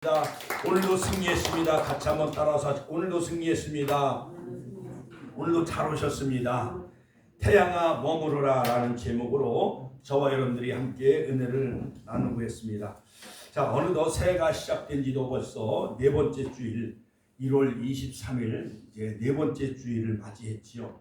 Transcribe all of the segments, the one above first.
자, 오늘도 승리했습니다. 같이 한번 따라서 오늘도 승리했습니다. 오늘도 잘 오셨습니다. 태양아 머무르라 라는 제목으로 저와 여러분들이 함께 은혜를 나누고 있습니다. 자, 어느덧 새해가 시작된 지도 벌써 네 번째 주일 1월 23일 이제 네 번째 주일을 맞이했지요.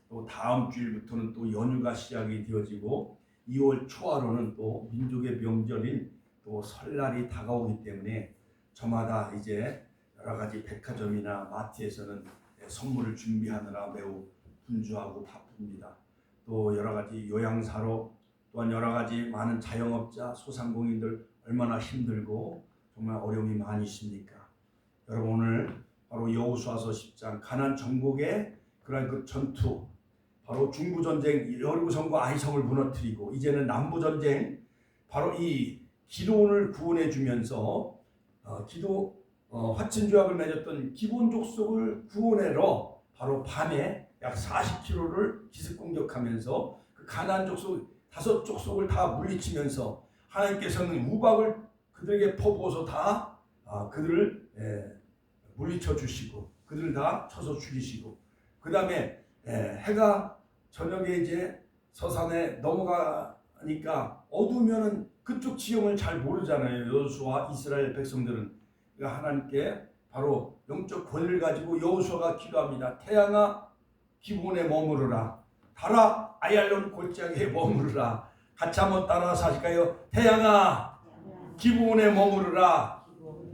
또 다음 주일부터는 또 연휴가 시작이 되어지고 2월 초하루는 또 민족의 명절인 또 설날이 다가오기 때문에 저마다 이제 여러 가지 백화점이나 마트에서는 선물을 준비하느라 매우 분주하고 바쁩니다. 또 여러 가지 요양사로 또한 여러 가지 많은 자영업자, 소상공인들 얼마나 힘들고 정말 어려움이 많이 있습니까? 여러분 오늘 바로 여호수아서 10장 가나안 정복의 그런 그 전투, 바로 중부전쟁 여리고성과 아이성을 무너뜨리고 이제는 남부전쟁, 바로 이 기드온을 구원해 주면서 화친조약을 맺었던 기본 족속을 구원해러 바로 밤에 약 40km를 기습 공격하면서 그 가나안 족속 5족속을 다 물리치면서 하나님께서는 우박을 그들에게 퍼부어서 다 그들을 물리쳐 주시고 그들을 다 쳐서 죽이시고 그 다음에 해가 저녁에 이제 서산에 넘어가니까 어두우면은 그쪽 지형을 잘 모르잖아요. 여호수아와 이스라엘 백성들은. 그러니까 하나님께 바로 영적 권위를 가지고 여호수아가 기도합니다. 태양아 기브온에 머무르라. 달아 아얄론 골짜기에 머무르라. 같이 한번 따라서 하실까요? 태양아 기브온에 머무르라.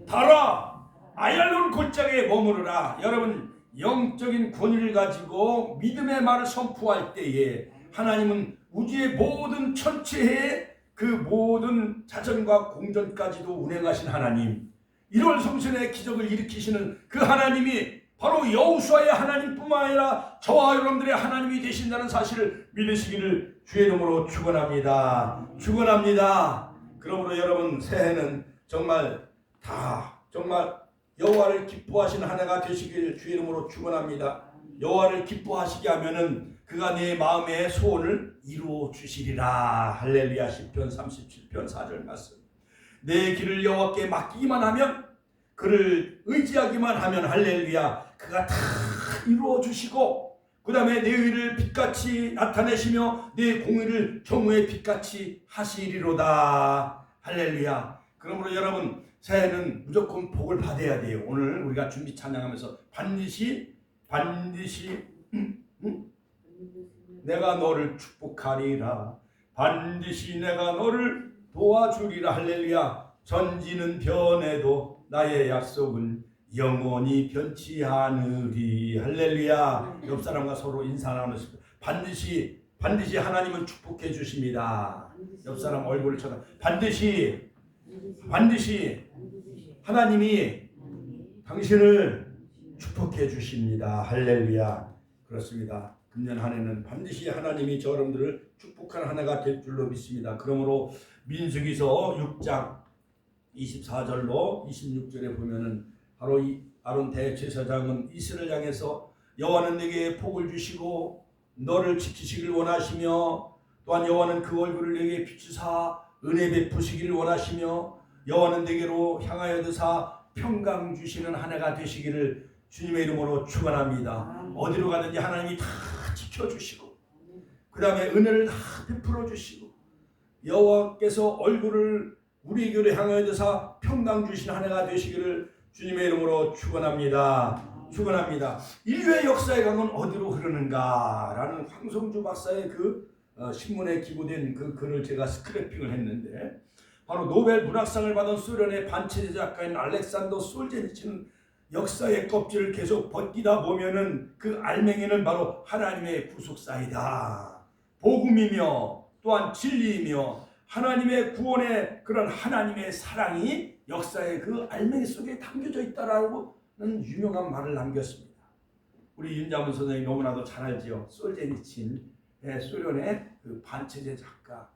달아 아얄론 골짜기에 머무르라. 여러분 영적인 권위를 가지고 믿음의 말을 선포할 때에 하나님은 우주의 모든 천체에 그 모든 자전과 공전까지도 운행하신 하나님, 1월 성신의 기적을 일으키시는 그 하나님이 바로 여호수아의 하나님뿐만 아니라 저와 여러분들의 하나님이 되신다는 사실을 믿으시기를 주의 이름으로 축원합니다. 축원합니다. 그러므로 여러분 새해는 정말 여호와를 기뻐하시는 한 해가 되시길 주의 이름으로 축원합니다. 여호와를 기뻐하시게 하면은 그가 내 마음의 소원을 이루어 주시리라. 할렐루야. 시편 37편 4절 말씀. 내 길을 여호와께 맡기기만 하면, 그를 의지하기만 하면 할렐루야 그가 다 이루어 주시고 그 다음에 내 의를 빛같이 나타내시며 내 공의를 정오의 빛같이 하시리로다. 할렐루야. 그러므로 여러분 새해는 무조건 복을 받아야 돼요. 오늘 우리가 준비 찬양하면서 반드시 내가 너를 축복하리라. 반드시 내가 너를 도와주리라. 할렐루야. 전지는 변해도 나의 약속은 영원히 변치 않으리. 할렐루야. 옆 사람과 서로 인사 나누십시오. 반드시 하나님은 축복해 주십니다. 옆 사람 얼굴을 쳐다. 반드시 하나님이 당신을 축복해 주십니다. 할렐루야. 그렇습니다. 금년 한 해는 반드시 하나님이 저 여러분들을 축복하는 한 해가 될 줄로 믿습니다. 그러므로 민수기서 6장 24절로 26절에 보면은 바로 이 아론 대제사장은 이스라엘 향해서 여호와는 내게 복을 주시고 너를 지키시길 원하시며 또한 여호와는 그 얼굴을 내게 비추사 은혜 베푸시기를 원하시며 여호와는 내게로 향하여 드사 평강 주시는 한 해가 되시기를 주님의 이름으로 축원합니다. 어디로 가든지 하나님이 다 지켜주시고 그 다음에 은혜를 다 베풀어 주시고 여호와께서 얼굴을 우리에게로 향하여 드사 평강 주시는 한 해가 되시기를 주님의 이름으로 축원합니다. 축원합니다. 인류의 역사의 강은 어디로 흐르는가라는 황성주 박사의 그 신문에 기고된 그 글을 제가 스크래핑을 했는데 바로 노벨 문학상을 받은 소련의 반체제 작가인 알렉산더 솔제니치는 역사의 껍질을 계속 벗기다 보면은 그 알맹이는 바로 하나님의 구속사이다. 복음이며 또한 진리이며 하나님의 구원의 그런 하나님의 사랑이 역사의 그 알맹이 속에 담겨져 있다라는 유명한 말을 남겼습니다. 우리 윤자문 선생님이 너무나도 잘 알지요. 솔제니친 소련의 그 반체제 작가.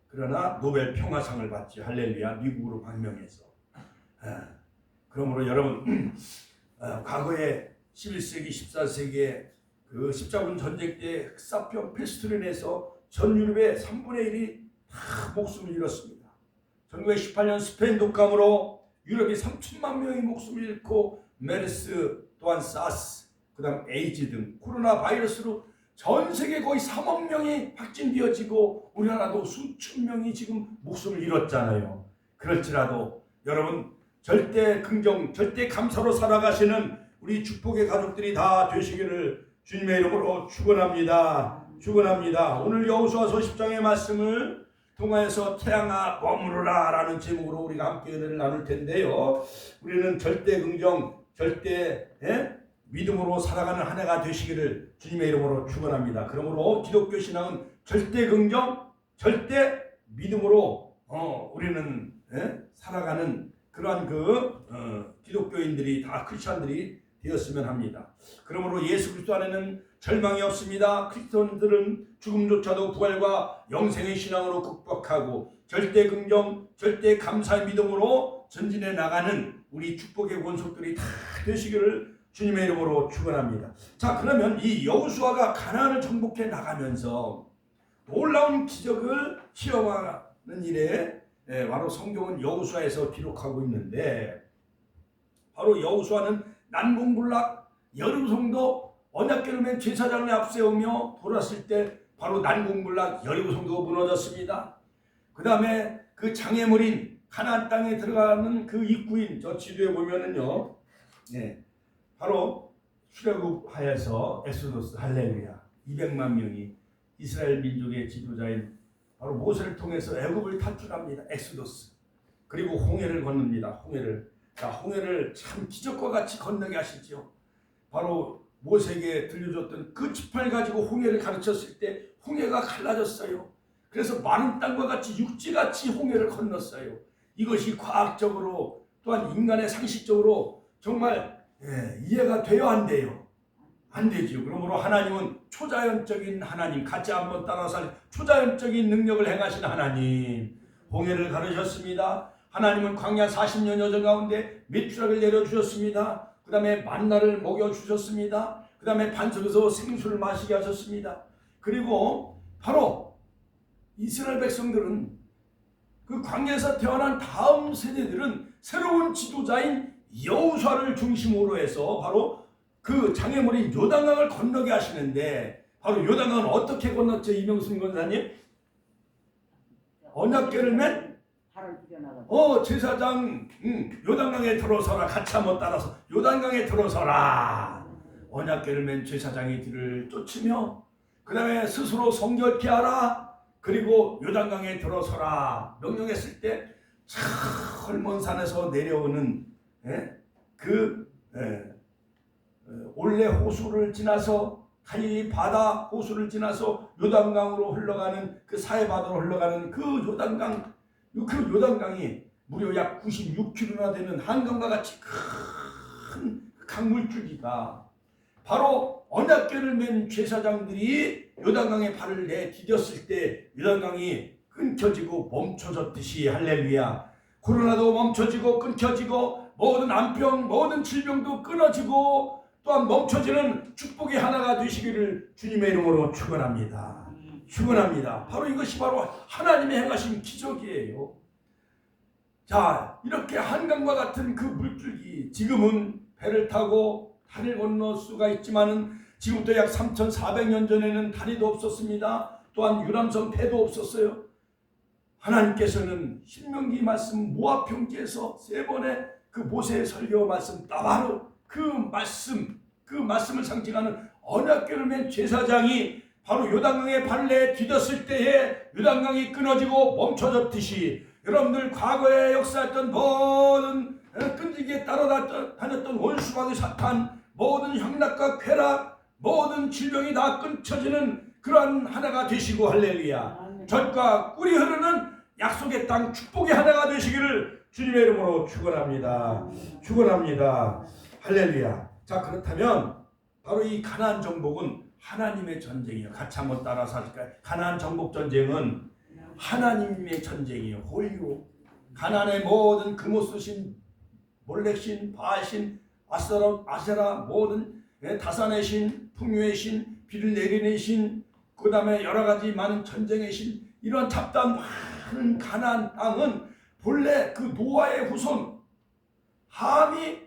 그러나 노벨 평화상을 받지. 할렐루야. 미국으로 방명해서. 그러므로 여러분 과거에 11세기 14세기에 그 십자군 전쟁 때 흑사병 페스트로 인해서 전 유럽의 3분의 1이 다 목숨을 잃었습니다. 1918년 스페인 독감으로 유럽이 3천만 명이 목숨을 잃고 메르스 또한 사스 그다음 에이즈 등 코로나 바이러스로 전 세계 거의 3억 명이 확진되어지고 우리나라도 수천 명이 지금 목숨을 잃었잖아요. 그럴지라도 여러분 절대 긍정, 절대 감사로 살아가시는 우리 축복의 가족들이 다 되시기를 주님의 이름으로 축원합니다. 축원합니다. 오늘 여호수아서 10장의 말씀을 통하여서 태양아 머무르라 라는 제목으로 우리가 함께 은혜를 나눌 텐데요. 우리는 절대 긍정, 절대 믿음으로 살아가는 한 해가 되시기를 주님의 이름으로 축원합니다. 그러므로 기독교 신앙은 절대 긍정, 절대 믿음으로 우리는 살아가는 그러한 기독교인들이 다 크리스천들이 되었으면 합니다. 그러므로 예수 그리스도 안에는 절망이 없습니다. 크리스천들은 죽음조차도 부활과 영생의 신앙으로 극복하고 절대 긍정, 절대 감사의 믿음으로 전진해 나가는 우리 축복의 원속들이 다 되시기를 주님의 이름으로 축원합니다. 자, 그러면 이 여호수아가 가나안을 정복해 나가면서 놀라운 기적을 시험하는 일에 바로 성경은 여호수아에서 기록하고 있는데, 바로 여호수아는 난공불락 여리고성도 언약궤를 맨 제사장을 앞세우며 돌았을 때 바로 난공불락 여리고성도가 무너졌습니다. 그 다음에 그 장애물인 가나안 땅에 들어가는 그 입구인 저 지도에 보면은요, 바로 출애굽하여서 엑소더스 할렐루야 200만 명이 이스라엘 민족의 지도자인 바로 모세를 통해서 애굽을 탈출합니다. 엑소더스. 그리고 홍해를 건넙니다. 홍해를 참 기적과 같이 건너게 하시죠. 바로 모세에게 들려줬던 그 지팡이 가지고 홍해를 가르쳤을 때 홍해가 갈라졌어요. 그래서 마른 땅과 같이 육지같이 홍해를 건넜어요. 이것이 과학적으로 또한 인간의 상식적으로 정말 이해가 돼요, 안 돼요? 안 되죠. 그러므로 하나님은 초자연적인 하나님, 같이 한번 따라서 초자연적인 능력을 행하신 하나님, 홍해를 가르셨습니다. 하나님은 광야 40년 여정 가운데 메추라기를 내려주셨습니다. 그 다음에 만나를 먹여주셨습니다. 그 다음에 반석에서 생수를 마시게 하셨습니다. 그리고 바로 이스라엘 백성들은 그 광야에서 태어난 다음 세대들은 새로운 지도자인 여호수아를 중심으로 해서 바로 그 장애물인 요단강을 건너게 하시는데, 바로 요단강은 어떻게 건넜죠, 이명순 권사님? 언약궤를 맨 제사장 요단강에 들어서라, 같이 한번 따라서 요단강에 들어서라. 언약궤를 맨 제사장이 뒤를 쫓으며 그 다음에 스스로 성결케 하라. 그리고 요단강에 들어서라 명령했을 때 헐먼 산에서 내려오는 올레 호수를 지나서 갈릴리 바다 호수를 지나서 요단강으로 흘러가는 그 사해 바다로 흘러가는 그 요단강이 무려 약 96km나 되는 한강과 같이 큰 강물줄기가 바로 언약궤를 맨 제사장들이 요단강에 발을 내디뎠을 때 요단강이 끊겨지고 멈춰졌듯이, 할렐루야, 코로나도 멈춰지고 끊겨지고 모든 암병, 모든 질병도 끊어지고 또한 멈춰지는 축복의 하나가 되시기를 주님의 이름으로 축원합니다. 축원합니다. 바로 이것이 바로 하나님의 행하신 기적이에요. 자, 이렇게 한강과 같은 그 물줄기, 지금은 배를 타고 다리를 건널 수가 있지만은 지금부터 약 3,400년 전에는 다리도 없었습니다. 또한 유람선 배도 없었어요. 하나님께서는 신명기 말씀 모압 평지에서 3번의 그 모세의 설교 말씀, 바로 그 말씀을 상징하는 언약궤를 맨 제사장이 바로 요단강에 발을 내디뎠을 때에 요단강이 끊어지고 멈춰졌듯이, 여러분들 과거에 역사했던 모든 끈질기게 따라다녔던 원수마귀 사탄, 모든 향락과 쾌락, 모든 질병이 다 끊쳐지는 그러한 하나가 되시고, 할렐루야, 젖과 꿀이 흐르는 약속의 땅 축복의 하나가 되시기를 주님의 이름으로 축원합니다. 축원합니다. 할렐루야. 자, 그렇다면 바로 이 가나안 정복은 하나님의 전쟁이에요. 같이 한번 따라서 하실까요? 가나안 정복 전쟁은 하나님의 전쟁이에요. 홀요. 가나안의 모든 금오스신, 몰렉신, 바알신, 아세라, 모든 다산의 신, 풍요의 신, 비를 내리는 신, 그 다음에 여러 가지 많은 전쟁의 신, 이러한 잡다한 많은 가나안 땅은 본래 그 노아의 후손, 함이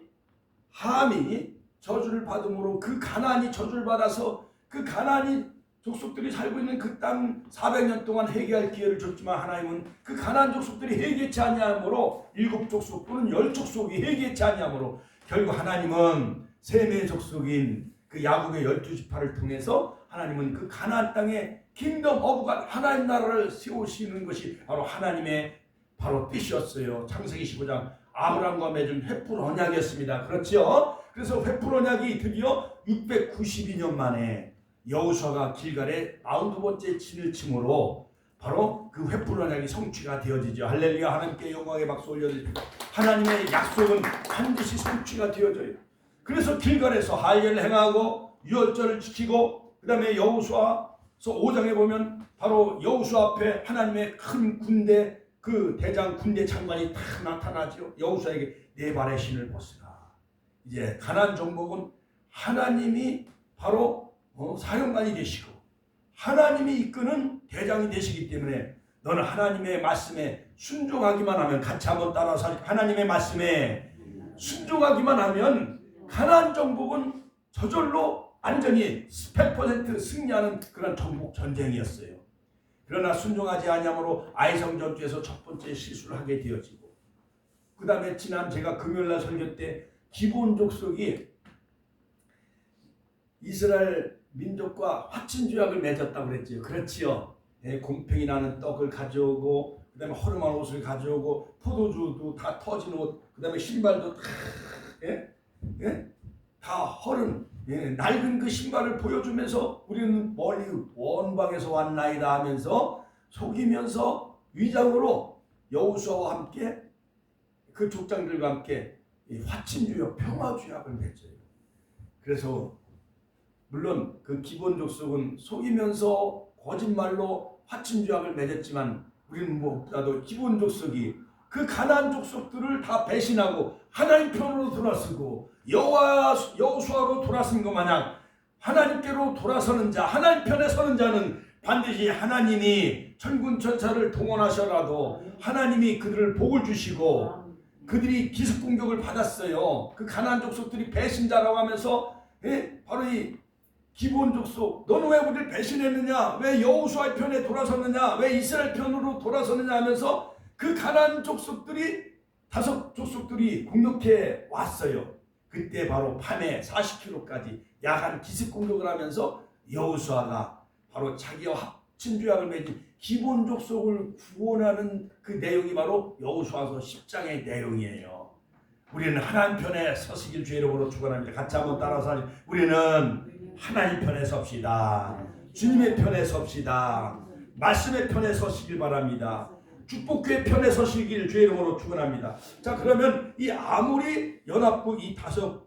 저주를 받음으로 그 가나안이 저주를 받아서 그 가나안이 족속들이 살고 있는 그 땅 400년 동안 회개할 기회를 줬지만 하나님은 그 가나안 족속들이 회개치 아니하므로 7족속 또는 10족속이 회개치 아니하므로 결국 하나님은 셈의 족속인 그 야곱의 12지파를 통해서 하나님은 그 가나안 땅에 킹덤 오브 갓 하나님 나라를 세우시는 것이 바로 하나님의 바로 뜻이었어요. 창세기 15장 아브라함과 맺은 횃불 언약이었습니다. 그렇죠? 그래서 횃불 언약이 드디어 692년 만에 여호수아가 길갈에 42번째 진을 침으로 바로 그 횃불 언약이 성취가 되어지죠. 할렐루야. 하나님께 영광의 박수 올려드립니다. 하나님의 약속은 반드시 성취가 되어져요. 그래서 길갈에서 할례를 행하고 유월절을 지키고 그 다음에 여호수아서 5장에 보면 바로 여호수아 앞에 하나님의 큰 군대 그 대장 군대 장관이 다 나타나죠. 여호수아에게 네 발의 신을 벗으라. 이제 가나안 정복은 하나님이 바로 사령관이 되시고 하나님이 이끄는 대장이 되시기 때문에 너는 하나님의 말씀에 순종하기만 하면 같이 한번 따라서 하나님의 말씀에 순종하기만 하면 가나안 정복은 저절로 완전히 100% 승리하는 그런 정복 전쟁이었어요. 그러나 순종하지 아니하므로 아이성 전투에서 첫 번째 실수를 하게 되어지고 그 다음에 지난 제가 금요일날 설교 때 기브온 족속이 이스라엘 민족과 화친조약을 맺었다고 그랬지요. 그렇지요. 곰팡이 나는 떡을 가져오고 그 다음에 허름한 옷을 가져오고 포도주도 다 터진 옷 그 다음에 신발도 다 허른 낡은 그 신발을 보여주면서 우리는 멀리 원방에서 왔나이다 하면서 속이면서 위장으로 여호수아와 함께 그 족장들과 함께 화친주약 평화주약을 맺어요. 그래서 물론 그 기본 족속은 속이면서 거짓말로 화친주약을 맺었지만 우리는 무엇보다도 기본 족속이 그 가나안 족속들을 다 배신하고 하나님 편으로 돌아서고 여호수아로 돌아선 것 마냥 하나님께로 돌아서는 자, 하나님 편에 서는 자는 반드시 하나님이 천군 천사를 동원하셔라도 하나님이 그들을 복을 주시고 그들이 기습 공격을 받았어요. 그 가나안 족속들이 배신자라고 하면서 바로 이 기브온 족속 너는 왜 우리를 배신했느냐, 왜 여호수아의 편에 돌아섰느냐, 왜 이스라엘 편으로 돌아섰느냐 하면서 그 가나안 족속들이 5 족속들이 공격해 왔어요. 그때 바로 밤에 40km까지 야간 기습 공격을 하면서 여호수아가 바로 자기와 합친조약을 맺은 기브온 족속을 구원하는 그 내용이 바로 여호수아서 10장의 내용이에요. 우리는 하나님 편에 서시길 주의 이름으로 축원합니다. 같이 한번 따라서 하죠. 우리는 하나님 편에 섭시다. 주님의 편에 섭시다. 말씀의 편에 서시길 바랍니다. 축복교회 편에 서시길 주의 이름으로 축원합니다. 자, 그러면 이 아모리 연합국 이 5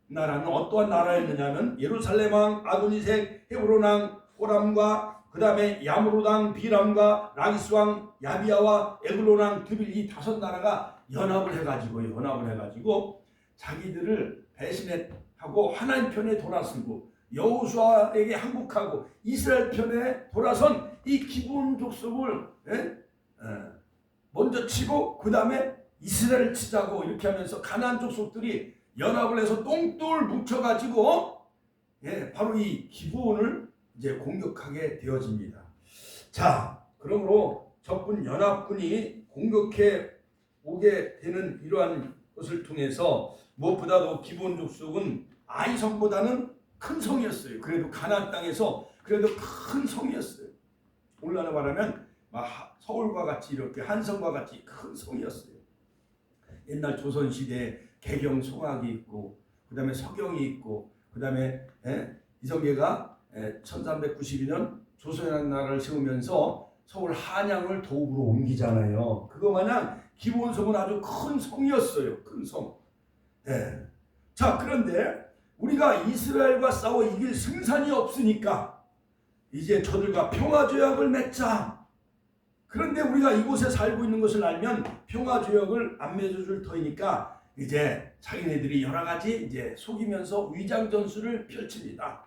나라는 어떠한 나라였느냐면 예루살렘 왕 아도니색, 헤브론 왕 호람과 그 다음에 야므롯 왕 비람과 라기스 왕 야비야와 에글론 왕 드빌 이 5 나라가 연합을 해가지고 자기들을 배신하고 하나님 편에 돌아서고 여호수아에게 항복하고 이스라엘 편에 돌아선 이 기브온 족속을 먼저 치고 그 다음에 이스라엘을 치자고 이렇게 하면서 가나안 족속들이 연합을 해서 똥돌 뭉쳐가지고 바로 이 기브온을 이제 공격하게 되어집니다. 자, 그러므로 적군 연합군이 공격해 오게 되는 이러한 것을 통해서 무엇보다도 기브온 족속은 아이성보다는 큰 성이었어요. 그래도 가나안 땅에서 그래도 큰 성이었어요. 오늘날 말하면 서울과 같이 이렇게 한성과 같이 큰 성이었어요. 옛날 조선시대에 개경 송악이 있고 그 다음에 서경이 있고 그 다음에 이성계가 1392년 조선이라는 나라를 세우면서 서울 한양을 도읍으로 옮기잖아요. 그거 마냥 기브온성은 아주 큰 성이었어요. 큰 성. 자, 그런데 우리가 이스라엘과 싸워 이길 승산이 없으니까 이제 저들과 평화조약을 맺자. 그런데 우리가 이곳에 살고 있는 것을 알면 평화조약을 안 맺어줄 터이니까 이제 자기네들이 여러 가지 이제 속이면서 위장전술을 펼칩니다.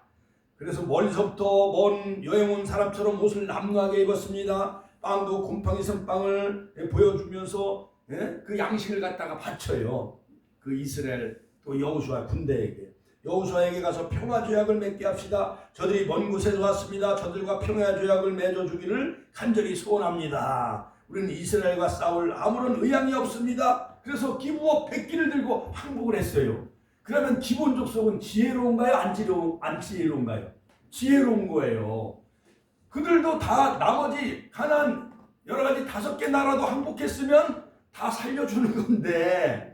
그래서 멀리서부터 먼 여행 온 사람처럼 옷을 남루하게 입었습니다. 빵도 곰팡이 선빵을 보여주면서 그 양식을 갖다가 바쳐요. 그 이스라엘 또 여호수아 군대에게 여호수아에게 가서 평화 조약을 맺게 합시다. 저들이 먼 곳에서 왔습니다. 저들과 평화 조약을 맺어주기를 간절히 소원합니다. 우리는 이스라엘과 싸울 아무런 의향이 없습니다. 그래서 기부업 100기를 들고 항복을 했어요. 그러면 기본 족속은 지혜로운가요? 안 지혜로운가요? 지혜로운 거예요. 그들도 다 나머지 가나안 여러 가지 5개 나라도 항복했으면 다 살려주는 건데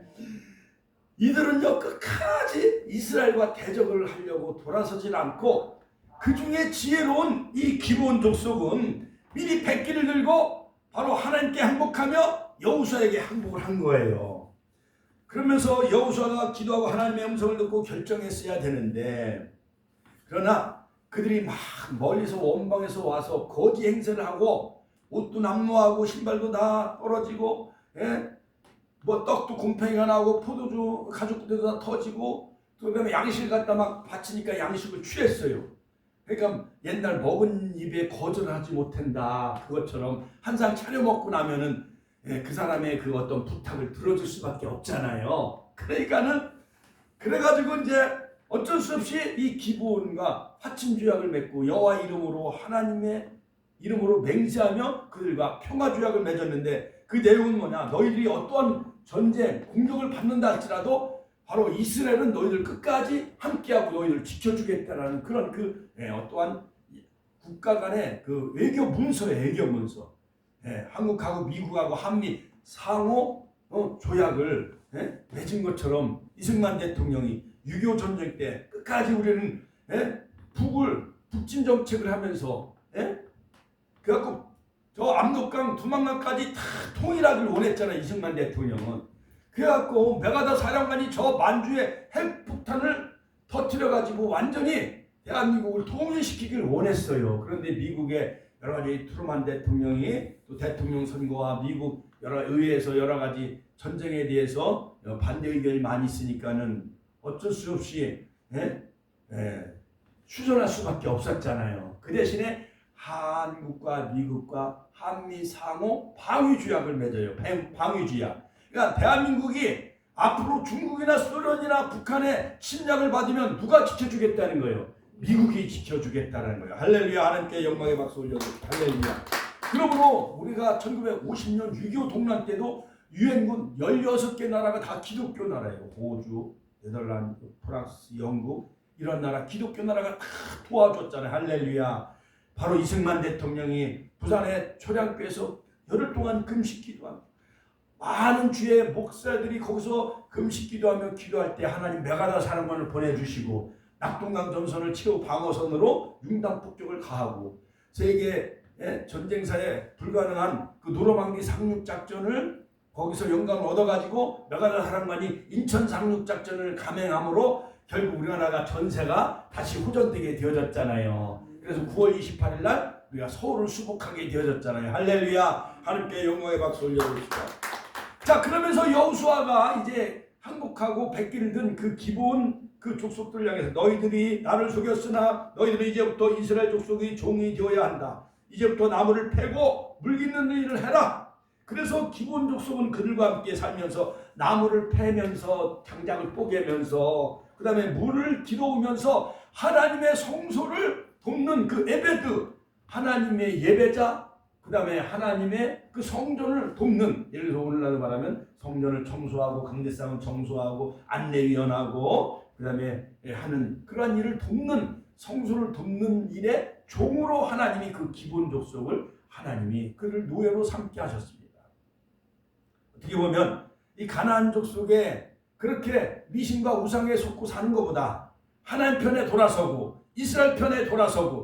이들은요 끝까지 이스라엘과 대적을 하려고 돌아서질 않고 그 중에 지혜로운 이 기브온 족속은 미리 100기를 들고 바로 하나님께 항복하며 여호수아에게 항복을 한 거예요. 그러면서 여호수아가 기도하고 하나님의 음성을 듣고 결정했어야 되는데 그러나 그들이 막 멀리서 원방에서 와서 거지 행세를 하고 옷도 남루하고 신발도 다 떨어지고 뭐 떡도 곰팡이가 나고 포도주 가죽도 다 터지고 또 그다음에 양식을 갖다 막 바치니까 양식을 취했어요. 그러니까 옛날 먹은 입에 거절하지 못한다 그것처럼 항상 차려 먹고 나면은 그 사람의 그 어떤 부탁을 들어줄 수밖에 없잖아요. 그러니까는 그래가지고 이제 어쩔 수 없이 이 기브온과 화친 조약을 맺고 여호와 이름으로 하나님의 이름으로 맹세하며 그들과 평화 조약을 맺었는데 그 내용은 뭐냐? 너희들이 어떠한 전쟁, 공격을 받는다 할지라도 바로 이스라엘은 너희들 끝까지 함께하고 너희들 지켜주겠다라는 그런 어떠한 국가 간의 그 외교 문서예요. 외교 문서. 한국하고 미국하고 한미 상호 조약을 맺은 것처럼 이승만 대통령이 6.25 전쟁 때 끝까지 우리는 북진 정책을 하면서 그래갖고 저 압록강 두만강까지 다 통일하기를 원했잖아요. 이승만 대통령은. 그래갖고 메가다 사령관이 저 만주에 핵폭탄을 터뜨려가지고 완전히 대한민국을 통일시키기를 원했어요. 그런데 미국의 여러 가지 트루만 대통령이 또 대통령 선거와 미국 여러 의회에서 여러 가지 전쟁에 대해서 반대 의견이 많이 있으니까는 어쩔 수 없이 휴전할 수밖에 없었잖아요. 그 대신에 한국과 미국과 한미 상호 방위 조약을 맺어요. 방위 조약. 그러니까 대한민국이 앞으로 중국이나 소련이나 북한의 침략을 받으면 누가 지켜주겠다는 거예요? 미국이 지켜주겠다는 거예요. 할렐루야. 하나님께 영광의 박수 올려드립니다. 할렐루야. 그러므로 우리가 1950년 6.25 동란 때도 유엔군 16개 나라가 다 기독교 나라예요. 호주, 네덜란드, 프랑스, 영국 이런 나라 기독교 나라가 다 도와줬잖아요. 할렐루야. 바로 이승만 대통령이 부산의 초량교에서 열흘 동안 금식 기도한 많은 주의 목사들이 거기서 금식 기도하며 기도할 때 하나님 메가다 사령관을 보내주시고 낙동강 전선을 최후 방어선으로 융단 폭격을 가하고 세계 전쟁사에 불가능한 그 노르망디 상륙작전을 거기서 영감을 얻어가지고 메가다 사령관이 인천 상륙작전을 감행함으로 결국 우리나라가 전세가 다시 호전되게 되어졌잖아요. 그래서 9월 28일 날 우리가 서울을 수복하게 되어졌잖아요. 할렐루야. 하나님께 영광의 박수 올려드립시다. 자, 그러면서 여호수아가 이제 항복하고 100기를 든 그 기브온 그 족속들을 향해서 너희들이 나를 속였으나 너희들이 이제부터 이스라엘 족속의 종이 되어야 한다. 이제부터 나무를 패고 물 깃는 일을 해라. 그래서 기브온 족속은 그들과 함께 살면서 나무를 패면서 장작을 뽀개면서 그 다음에 물을 길어오면서 하나님의 성소를 돕는 그 에베드, 하나님의 예배자, 그 다음에 하나님의 그 성전을 돕는, 예를 들어서 오늘날로 말하면 성전을 청소하고 강대상을 청소하고 안내위원하고 그 다음에 하는 그러한 일을 돕는, 성소를 돕는 일에 종으로 하나님이 그 기본 족속을 하나님이 그를 노예로 삼게 하셨습니다. 어떻게 보면 이 가나안 족속에 그렇게 미신과 우상에 속고 사는 것보다 하나님 편에 돌아서고 이스라엘 편에 돌아서고